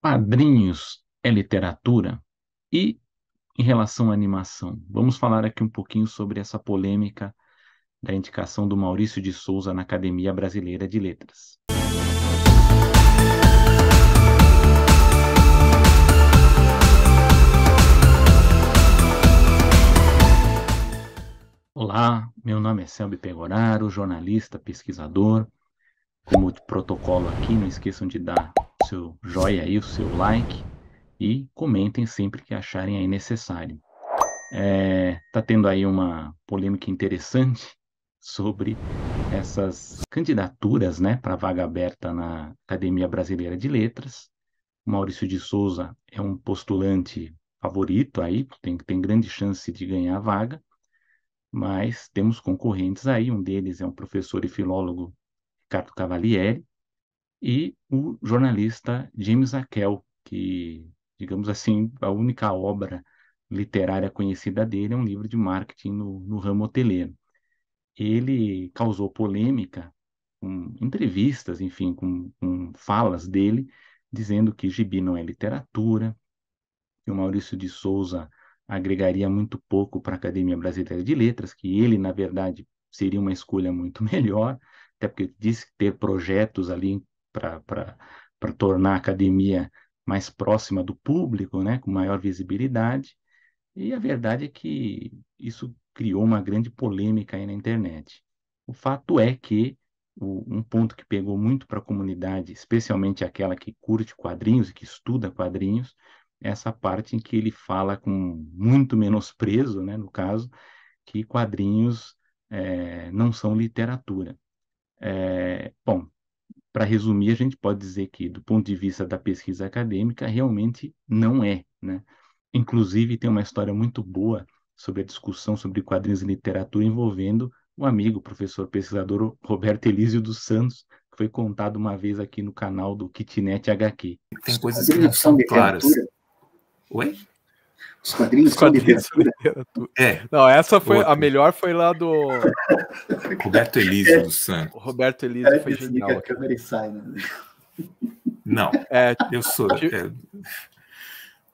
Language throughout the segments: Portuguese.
Quadrinhos é literatura? E em relação à animação, vamos falar aqui um pouquinho sobre essa polêmica da indicação do Maurício de Souza na Academia Brasileira de Letras. Olá, meu nome é Selby Pegoraro, jornalista, pesquisador. Como de protocolo aqui, não esqueçam de dar o seu joinha aí, o seu like e comentem sempre que acharem aí necessário. Tá tendo aí uma polêmica interessante sobre essas candidaturas, né, para vaga aberta na Academia Brasileira de Letras. O Maurício de Souza é um postulante favorito aí, tem grande chance de ganhar a vaga, mas temos concorrentes aí, um deles é um professor e filólogo, Ricardo Cavalieri, e o jornalista James Akel, que, digamos assim, a única obra literária conhecida dele é um livro de marketing no ramo hoteleiro. Ele causou polêmica com entrevistas, enfim, com falas dele, dizendo que gibi não é literatura, que o Maurício de Souza agregaria muito pouco para a Academia Brasileira de Letras, que ele, na verdade, seria uma escolha muito melhor, até porque disse ter projetos ali para tornar a academia mais próxima do público, né, com maior visibilidade. E a verdade é que isso criou uma grande polêmica aí na internet. O fato é que um ponto que pegou muito para a comunidade, especialmente aquela que curte quadrinhos e que estuda quadrinhos, é essa parte em que ele fala com muito menosprezo, né, no caso, que quadrinhos não são literatura. Bom, para resumir, a gente pode dizer que, do ponto de vista da pesquisa acadêmica, realmente não é, né? Inclusive, tem uma história muito boa sobre a discussão sobre quadrinhos e literatura envolvendo um amigo, professor pesquisador Roberto Elísio dos Santos, que foi contado uma vez aqui no canal do Kitnet HQ. Tem Os coisas que não quadrinhos são são claras. literatura? Oi? Os quadrinhos Os são quadrinhos são literatura? literatura. É, Não, essa foi outra. a melhor, foi lá do Roberto Elísio dos Santos. o Roberto Elísio, Cara, foi desliga genial. a câmera e sai, né? Não, É, eu sou.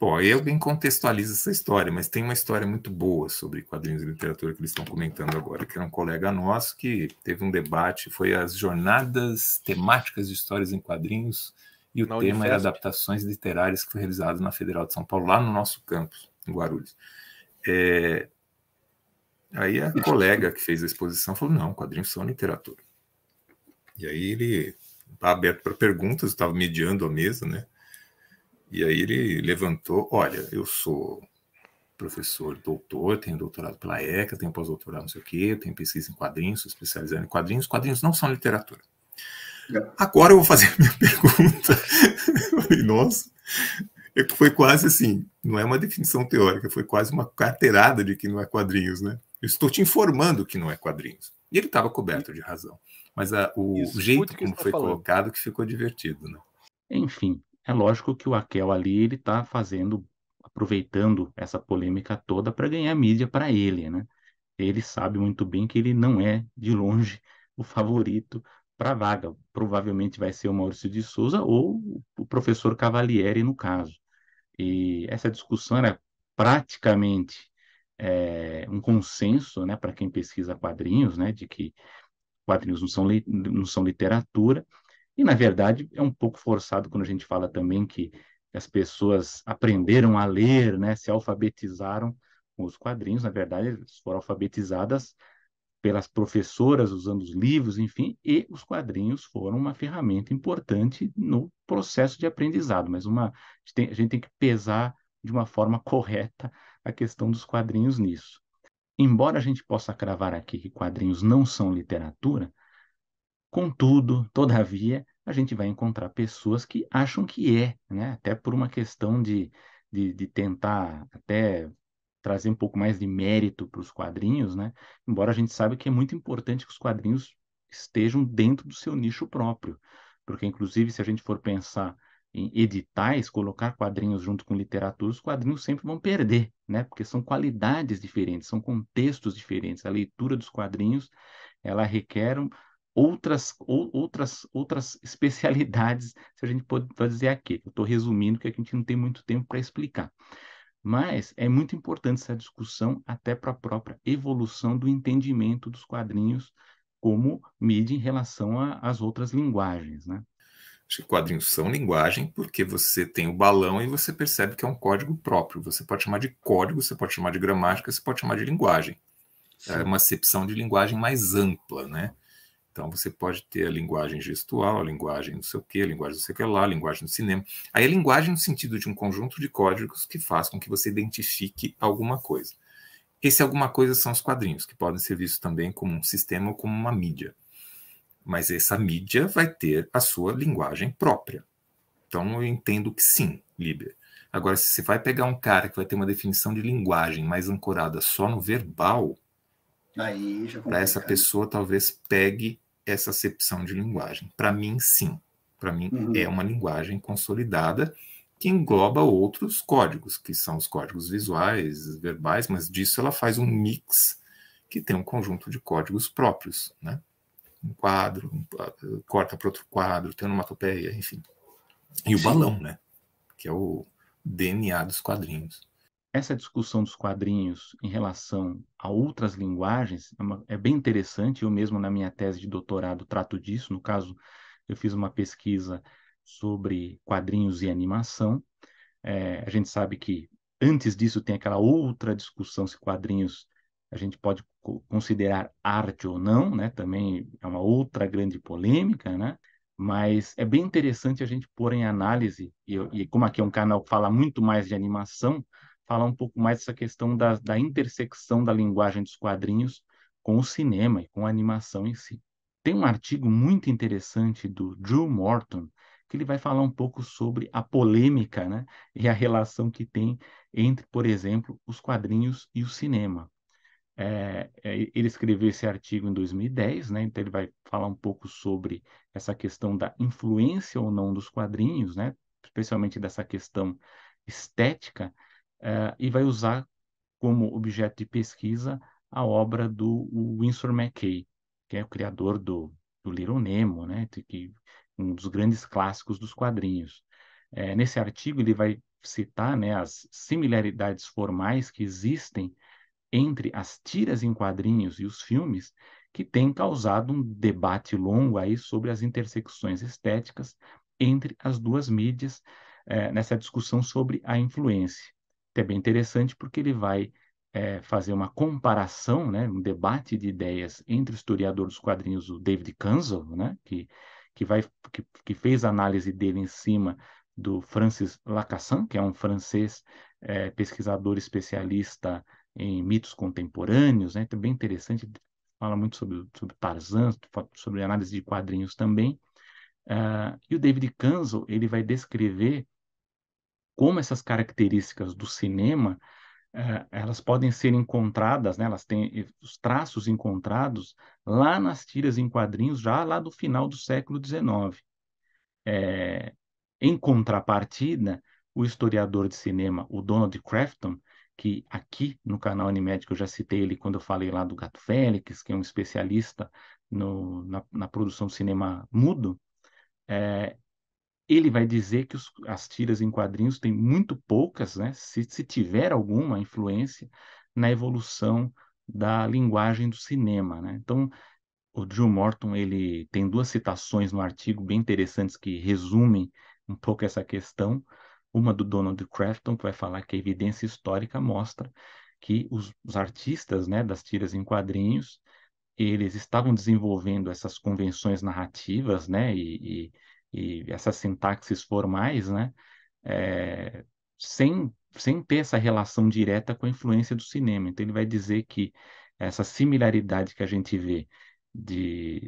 Bom, eu bem contextualizo essa história, mas tem uma história muito boa sobre quadrinhos e literatura que eles estão comentando agora, que é um colega nosso que teve um debate, foi as jornadas temáticas de histórias em quadrinhos, e o Na tema era Unifesp. adaptações literárias, que foi realizado na Federal de São Paulo, lá no nosso campus, em Guarulhos. Aí a colega que fez a exposição falou, não, quadrinhos são literatura. E aí ele está aberto para perguntas, estava mediando a mesa, né? E aí ele levantou, olha, eu sou professor doutor, tenho doutorado pela ECA, tenho pós-doutorado não sei o quê, tenho pesquisa em quadrinhos, sou especializado em quadrinhos, quadrinhos não são literatura. Agora eu vou fazer a minha pergunta. Eu falei, nossa, foi quase assim, não é uma definição teórica, foi quase uma carteirada de que não é quadrinhos, né? Eu estou te informando que não é quadrinhos. E ele estava coberto de razão. Mas o jeito como foi colocado que ficou divertido, né? Enfim, é lógico que o Akel ali ele está aproveitando essa polêmica toda para ganhar mídia para ele, né? Ele sabe muito bem que ele não é, de longe, o favorito para a vaga. Provavelmente vai ser o Maurício de Souza ou o professor Cavalieri, no caso. E essa discussão era praticamente um consenso, né, para quem pesquisa quadrinhos, né, de que quadrinhos não são literatura. E, na verdade, é um pouco forçado quando a gente fala também que as pessoas aprenderam a ler, né, se alfabetizaram com os quadrinhos. Na verdade, elas foram alfabetizadas pelas professoras, usando os livros, enfim, e os quadrinhos foram uma ferramenta importante no processo de aprendizado. Mas a gente tem que pesar de uma forma correta a questão dos quadrinhos nisso. Embora a gente possa cravar aqui que quadrinhos não são literatura, contudo, todavia, a gente vai encontrar pessoas que acham que é, né? Até por uma questão de tentar até trazer um pouco mais de mérito para os quadrinhos, né? Embora a gente saiba que é muito importante que os quadrinhos estejam dentro do seu nicho próprio, porque inclusive se a gente for pensar em editais, colocar quadrinhos junto com literatura, os quadrinhos sempre vão perder, né? Porque são qualidades diferentes, são contextos diferentes. A leitura dos quadrinhos, ela requer outras especialidades, se a gente pode dizer aqui. Eu estou resumindo, que a gente não tem muito tempo para explicar. Mas é muito importante essa discussão até para a própria evolução do entendimento dos quadrinhos como mídia em relação às outras linguagens, né? Acho que quadrinhos são linguagem porque você tem o balão e você percebe que é um código próprio. Você pode chamar de código, você pode chamar de gramática, você pode chamar de linguagem. Sim. É uma acepção de linguagem mais ampla, né? Então você pode ter a linguagem gestual, a linguagem não sei o quê, a linguagem não sei o que lá, a linguagem do cinema. Aí a linguagem no sentido de um conjunto de códigos que faz com que você identifique alguma coisa. Esse alguma coisa são os quadrinhos, que podem ser vistos também como um sistema ou como uma mídia. Mas essa mídia vai ter a sua linguagem própria. Então eu entendo que sim, Líbia. Agora, se você vai pegar um cara que vai ter uma definição de linguagem mais ancorada só no verbal, Aí já para essa complica. pessoa talvez pegue essa acepção de linguagem. Para mim, sim. Para mim, é uma linguagem consolidada que engloba outros códigos, que são os códigos visuais, verbais, mas disso ela faz um mix que tem um conjunto de códigos próprios, né? Um quadro, corta para outro quadro, tem onomatopeia, enfim. E o Sim. balão, né? Que é o DNA dos quadrinhos. Essa discussão dos quadrinhos em relação a outras linguagens é bem interessante. Eu mesmo, na minha tese de doutorado, trato disso. No caso, eu fiz uma pesquisa sobre quadrinhos e animação. A gente sabe que antes disso tem aquela outra discussão se quadrinhos a gente pode considerar arte ou não, né? Também é uma outra grande polêmica, né? Mas é bem interessante a gente pôr em análise, e como aqui é um canal que fala muito mais de animação, falar um pouco mais dessa questão da intersecção da linguagem dos quadrinhos com o cinema e com a animação em si. Tem um artigo muito interessante do Drew Morton, que ele vai falar um pouco sobre a polêmica, né, e a relação que tem entre, por exemplo, os quadrinhos e o cinema. Ele escreveu esse artigo em 2010, né, então ele vai falar um pouco sobre essa questão da influência ou não dos quadrinhos, né, especialmente dessa questão estética, e vai usar como objeto de pesquisa a obra do Winsor McCay, que é o criador do Little Nemo, né, um dos grandes clássicos dos quadrinhos. Nesse artigo, ele vai citar, né, as similaridades formais que existem entre as tiras em quadrinhos e os filmes, que tem causado um debate longo aí sobre as intersecções estéticas entre as duas mídias, nessa discussão sobre a influência. É bem interessante porque ele vai fazer uma comparação, né, um debate de ideias entre o historiador dos quadrinhos, o David Kanzo, né, que fez a análise dele em cima do Francis Lacassagne, que é um francês pesquisador especialista em mitos contemporâneos, né? Então, bem interessante, fala muito sobre Tarzan, sobre análise de quadrinhos também. E o David Kanzo, ele vai descrever como essas características do cinema, elas podem ser encontradas, né? Elas têm os traços encontrados lá nas tiras em quadrinhos, já lá do final do século XIX. Em contrapartida, o historiador de cinema, o Donald Crafton, que aqui no canal Animédico eu já citei ele quando eu falei lá do Gato Félix, que é um especialista na produção de cinema mudo, ele vai dizer que as tiras em quadrinhos têm muito poucas, né, se tiver alguma influência na evolução da linguagem do cinema, né? Então, o Drew Morton, ele tem duas citações no artigo bem interessantes que resumem um pouco essa questão. Uma do Donald Crafton, que vai falar que a evidência histórica mostra que os artistas, né, das tiras em quadrinhos, eles estavam desenvolvendo essas convenções narrativas, né, e essas sintaxes formais, né, sem ter essa relação direta com a influência do cinema. Então, ele vai dizer que essa similaridade que a gente vê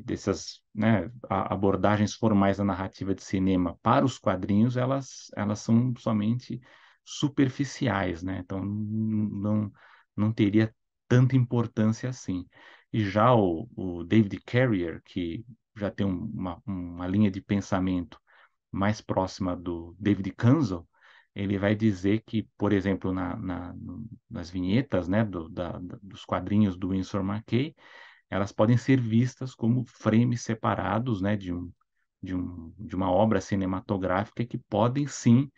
dessas, né, abordagens formais da narrativa de cinema para os quadrinhos, elas são somente superficiais, né? Então, não teria tanta importância assim. E já o David Carrier, que já tem uma linha de pensamento mais próxima do David Kanzo, ele vai dizer que, por exemplo, nas vinhetas, né, dos quadrinhos do Winsor McCay, elas podem ser vistas como frames separados, né, de uma obra cinematográfica que podem sim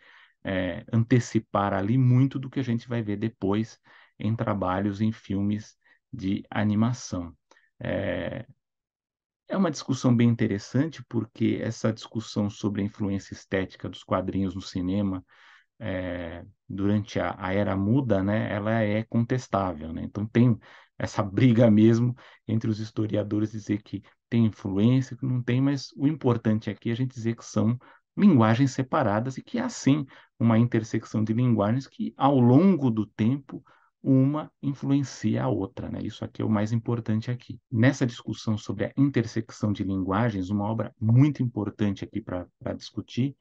antecipar ali muito do que a gente vai ver depois em trabalhos em filmes de animação. É, é uma discussão bem interessante, porque essa discussão sobre a influência estética dos quadrinhos no cinema durante a era muda, né, ela é contestável, né? Então tem essa briga mesmo entre os historiadores dizer que tem influência, que não tem, mas o importante aqui é a gente dizer que são linguagens separadas e que há sim uma intersecção de linguagens que ao longo do tempo uma influencia a outra, né? Isso aqui é o mais importante aqui. Nessa discussão sobre a intersecção de linguagens, uma obra muito importante aqui para discutir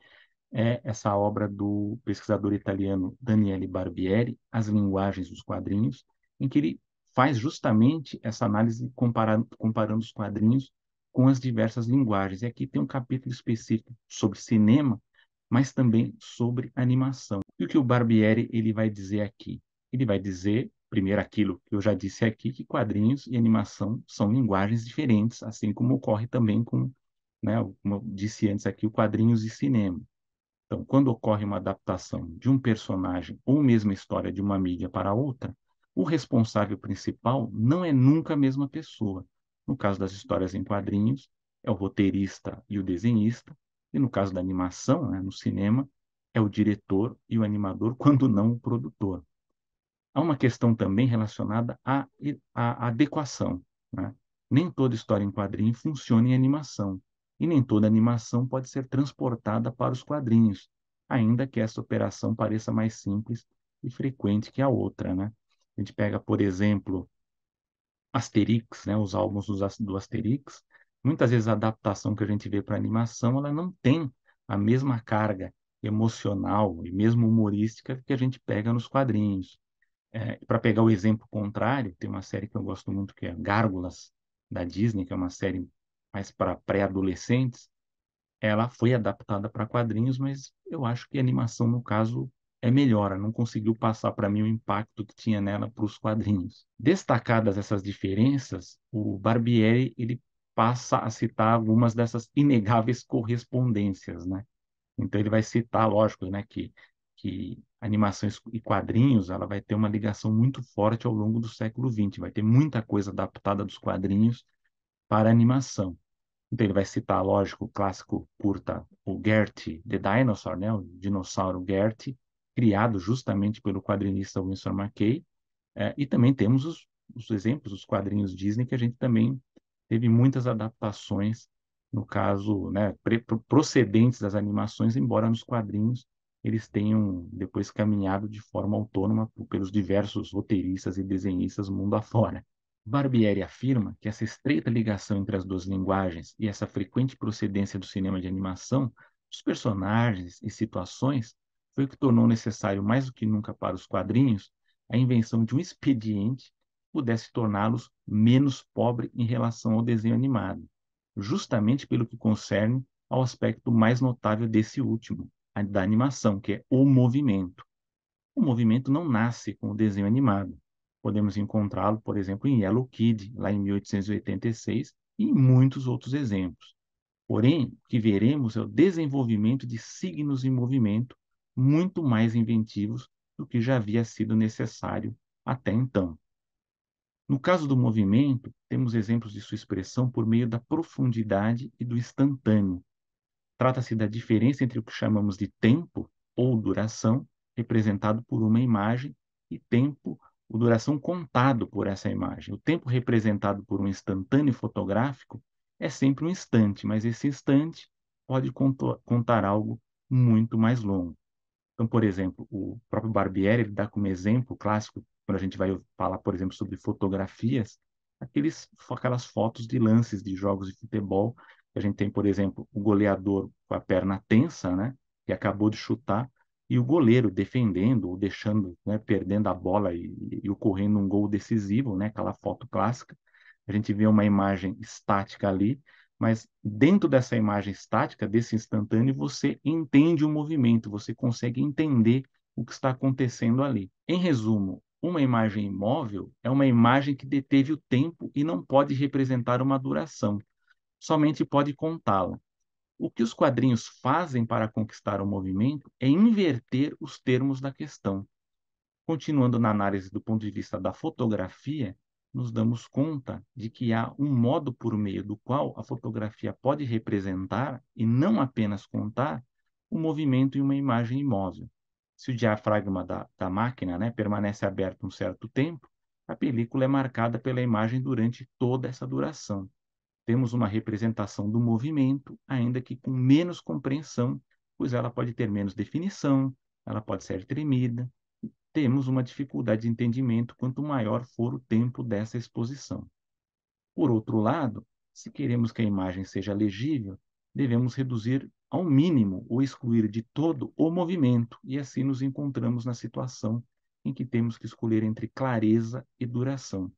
é essa obra do pesquisador italiano Daniele Barbieri, As Linguagens dos Quadrinhos, em que ele faz justamente essa análise comparando os quadrinhos com as diversas linguagens. E aqui tem um capítulo específico sobre cinema, mas também sobre animação. E o que o Barbieri ele vai dizer aqui? Ele vai dizer, primeiro, aquilo que eu já disse aqui, que quadrinhos e animação são linguagens diferentes, assim como ocorre também com, né, como eu disse antes aqui, o quadrinhos e cinema. Então, quando ocorre uma adaptação de um personagem ou mesma história de uma mídia para outra, o responsável principal não é nunca a mesma pessoa. No caso das histórias em quadrinhos, é o roteirista e o desenhista, e no caso da animação, né, no cinema, é o diretor e o animador, quando não o produtor. Há uma questão também relacionada à adequação, né? Nem toda história em quadrinho funciona em animação, e nem toda animação pode ser transportada para os quadrinhos, ainda que essa operação pareça mais simples e frequente que a outra, né? A gente pega, por exemplo, Asterix, né? Os álbuns do Asterix, muitas vezes a adaptação que a gente vê para animação, ela não tem a mesma carga emocional e mesmo humorística que a gente pega nos quadrinhos. Para pegar o exemplo contrário, tem uma série que eu gosto muito que é Gárgulas, da Disney, que é uma série mais para pré-adolescentes. Ela foi adaptada para quadrinhos, mas eu acho que a animação, no caso, é melhor. Ela não conseguiu passar para mim o impacto que tinha nela para os quadrinhos. Destacadas essas diferenças, o Barbieri ele passa a citar algumas dessas inegáveis correspondências, né? Então ele vai citar, lógico, né, que animações e quadrinhos ela vai ter uma ligação muito forte ao longo do século XX. Vai ter muita coisa adaptada dos quadrinhos para a animação. Então ele vai citar, lógico, o clássico curta, o Gert the Dinosaur, né, o dinossauro Gert, criado justamente pelo quadrinista Winsor McCay. E também temos os exemplos, os quadrinhos Disney, que a gente também teve muitas adaptações, no caso, né, procedentes das animações, embora nos quadrinhos eles tenham depois caminhado de forma autônoma pelos diversos roteiristas e desenhistas mundo afora. Barbieri afirma que essa estreita ligação entre as duas linguagens e essa frequente procedência do cinema de animação, dos personagens e situações, foi o que tornou necessário mais do que nunca para os quadrinhos a invenção de um expediente que pudesse torná-los menos pobre em relação ao desenho animado, justamente pelo que concerne ao aspecto mais notável desse último, a da animação, que é o movimento. O movimento não nasce com o desenho animado. Podemos encontrá-lo, por exemplo, em Yellow Kid, lá em 1886, e em muitos outros exemplos. Porém, o que veremos é o desenvolvimento de signos em movimento muito mais inventivos do que já havia sido necessário até então. No caso do movimento, temos exemplos de sua expressão por meio da profundidade e do instantâneo. Trata-se da diferença entre o que chamamos de tempo ou duração, representado por uma imagem, e tempo ou duração contado por essa imagem. O tempo representado por um instantâneo fotográfico é sempre um instante, mas esse instante pode contar algo muito mais longo. Então, por exemplo, o próprio Barbieri ele dá como exemplo clássico, quando a gente vai falar, por exemplo, sobre fotografias, aquelas fotos de lances de jogos de futebol. A gente tem, por exemplo, o goleador com a perna tensa, né, que acabou de chutar, e o goleiro defendendo ou deixando, né, perdendo a bola e ocorrendo um gol decisivo, né, aquela foto clássica. A gente vê uma imagem estática ali, mas dentro dessa imagem estática, desse instantâneo, você entende o movimento, você consegue entender o que está acontecendo ali. Em resumo, Uma imagem imóvel é uma imagem que deteve o tempo e não pode representar uma duração, somente pode contá-la. O que os quadrinhos fazem para conquistar o movimento é inverter os termos da questão. Continuando na análise do ponto de vista da fotografia, nos damos conta de que há um modo por meio do qual a fotografia pode representar, e não apenas contar, o movimento em uma imagem imóvel. Se o diafragma da máquina, né, permanece aberto um certo tempo, a película é marcada pela imagem durante toda essa duração. Temos uma representação do movimento, ainda que com menos compreensão, pois ela pode ter menos definição, ela pode ser tremida. Temos uma dificuldade de entendimento quanto maior for o tempo dessa exposição. Por outro lado, se queremos que a imagem seja legível, devemos reduzir ao mínimo ou excluir de todo o movimento, e assim nos encontramos na situação em que temos que escolher entre clareza e duração.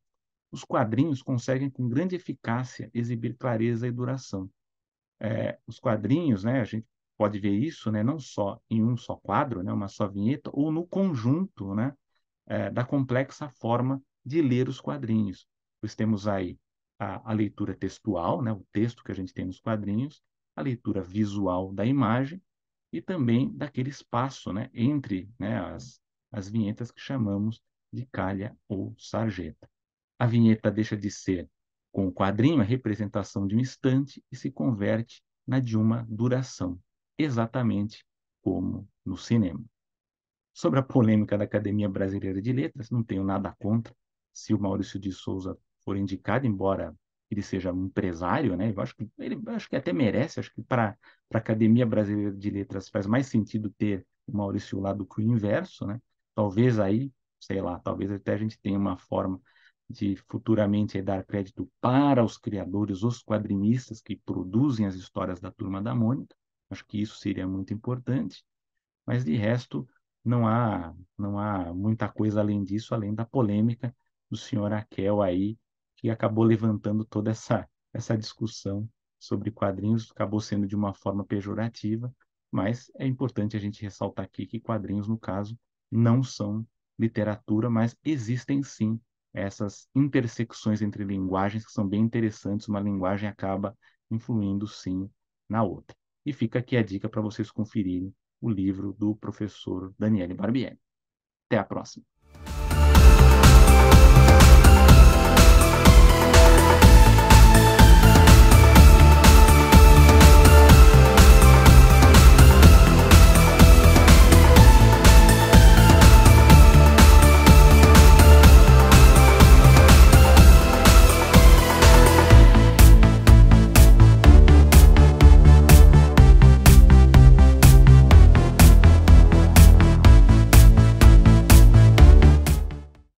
Os quadrinhos conseguem com grande eficácia exibir clareza e duração. Os quadrinhos, né, a gente pode ver isso, né, não só em um só quadro, né, uma só vinheta, ou no conjunto, né, da complexa forma de ler os quadrinhos. Pois temos aí a leitura textual, né, o texto que a gente tem nos quadrinhos, a leitura visual da imagem e também daquele espaço, né, entre, né, as vinhetas que chamamos de calha ou sarjeta. A vinheta deixa de ser, com o quadrinho, a representação de um instante e se converte na de uma duração, exatamente como no cinema. Sobre a polêmica da Academia Brasileira de Letras, não tenho nada contra se o Maurício de Souza for indicado, embora ele seja um empresário, né? Eu acho que até merece, acho que para a Academia Brasileira de Letras faz mais sentido ter o Maurício lá do que o inverso, né? Talvez aí, sei lá, talvez até a gente tenha uma forma de futuramente dar crédito para os criadores, os quadrinistas que produzem as histórias da Turma da Mônica. Acho que isso seria muito importante. Mas de resto, não há muita coisa além disso, além da polêmica do senhor Aquel aí, que acabou levantando toda essa discussão sobre quadrinhos, acabou sendo de uma forma pejorativa, mas é importante a gente ressaltar aqui que quadrinhos, no caso, não são literatura, mas existem sim essas intersecções entre linguagens que são bem interessantes, uma linguagem acaba influindo sim na outra. E fica aqui a dica para vocês conferirem o livro do professor Daniele Barbieri. Até a próxima.